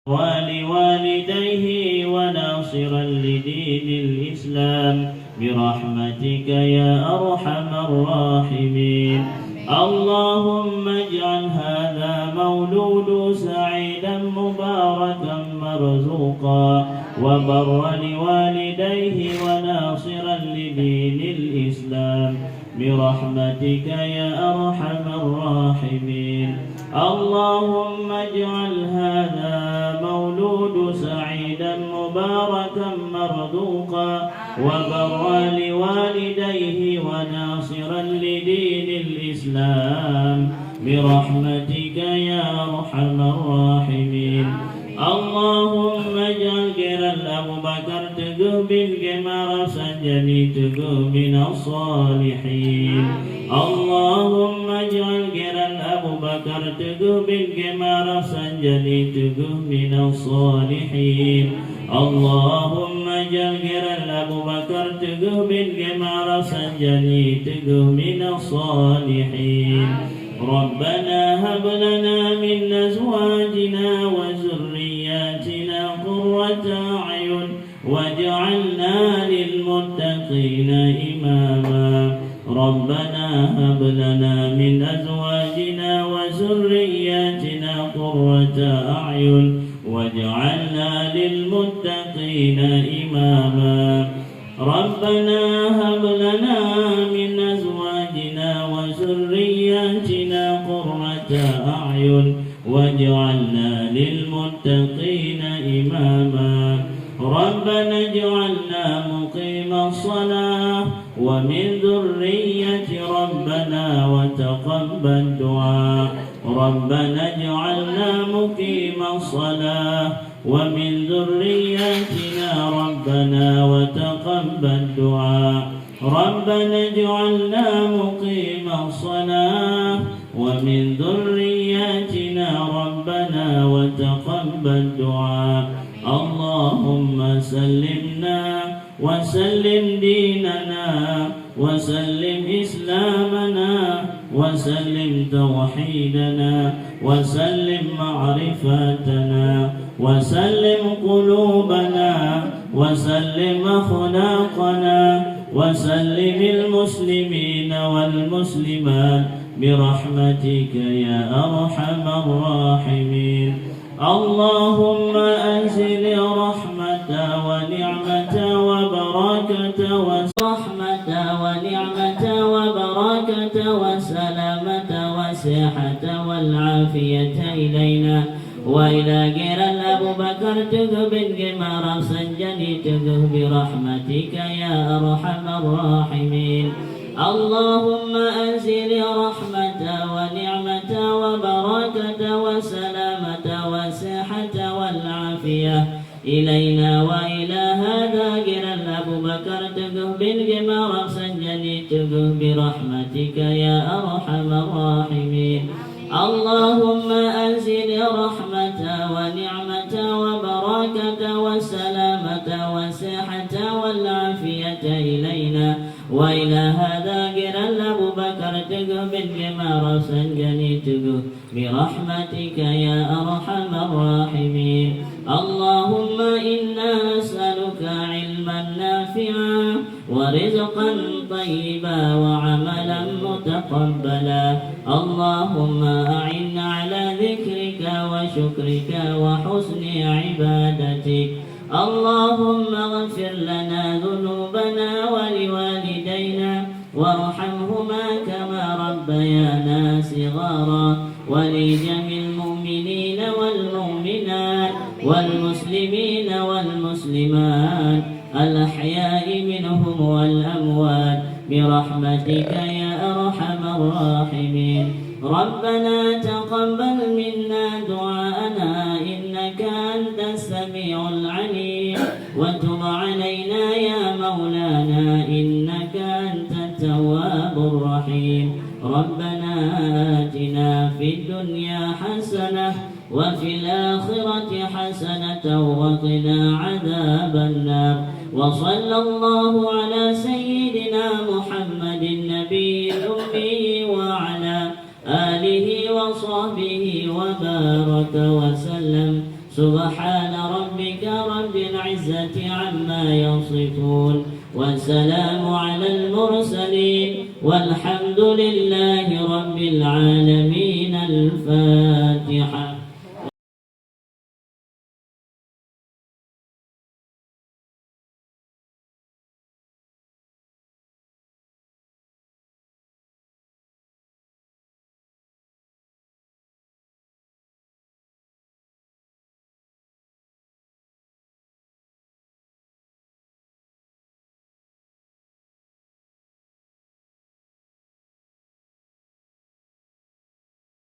ولوالديه وناصرا لدين الإسلام برحمتك يا أرحم الراحمين. اللهم اجعل هذا مولود سعيدا مباركا مرزوقا وبرا لوالديه وناصرا لدين الإسلام برحمتك يا أرحم الراحمين. اللهم اجعل هذا مولود سعيدا مباركا مرزوقا وبرا لوالديه وناصرا لدين الإسلام برحمتك يا أرحم الراحمين. اللهم اجعل جيران أبو بكر تقوه بالجمار سنجني تقوه من الصالحين. اللهم اجعل جيران أبو بكر تقوه بالجمار سنجني تقوه من الصالحين. اللهم اجعل جيران أبو بكر تقوه بالجمار سنجني تقوه من الصالحين. ربنا هب لنا من أزواجنا وذرياتنا قرة أعين واجعلنا للمتقين إماما. ربنا هب لنا من أزواجنا وذرياتنا قرة أعين واجعلنا للمتقين إماما. ربنا هب لنا من أزواجنا وذرياتنا قرة أعين واجعلنا للمتقين إماما. ربنا اجعلنا مقيم الصلاة ومن ذرية ربنا وتقبل دعاء. ربنا اجعلنا مقيم الصلاة ومن ذرياتنا ربنا وتقبل دعاء. ربنا اجعلنا مقيم الصلاة ومن ذرياتنا ربنا وتقبل دعاء. اللهم سلمنا وسلم ديننا وسلم إسلامنا وسلم توحيدنا وسلم معرفتنا وسلم قلوبنا وسلم أخلاقنا وسلم المسلمين والمسلمات برحمتك يا أرحم الراحمين. اللهم أنزل رحمة ونعمة وبركة ورحمة ونعمة وبركة وسلامة وصحة والعافية إلينا وإلى غير أبو بكر تقبل جمار سنجني تقه برحمتك يا أرحم الراحمين. اللهم أنزل رحمة ونعمة وبركة وسلامة وصحة والعافية إلينا وإلى هذا غير أبو بكر تقه بالجمار سنجني تقه برحمتك يا أرحم الراحمين. اللهم أنزل رحمة ونعمة وبركة وسلامة وصحة والعافية إلينا وإلى هذا غير أبو بكر تقه بالجمار سنجني تقه برحمتك يا أرحم الراحمين. اللهم إنا نسألك علما نافعا ورزقا طيبا وعملا متقبلا. اللهم أعنا على ذكرك وشكرك وحسن عبادتك. اللهم اغفر لنا ذنوبنا ولوالدينا وارحمهما كما ربيانا صغارا ولجميع المؤمنين والمؤمنات والمسلمين والمسلمات الأحياء منهم والأموات برحمتك يا أرحم الراحمين. ربنا تقبل منا دعاءنا إنك أنت السميع العليم وتب علينا يا مولانا إنك أنت التواب الرحيم. ربنا آتنا في الدنيا حسنة وفي الآخرة حسنة وقنا عذاب النار. وصلى الله على سيدنا محمد النبي الأمي وعلى آله وصحبه وبارك وسلم. سبحان ربك رب العزة عما يصفون والسلام على المرسلين والحمد لله رب العالمين. الفاتحة.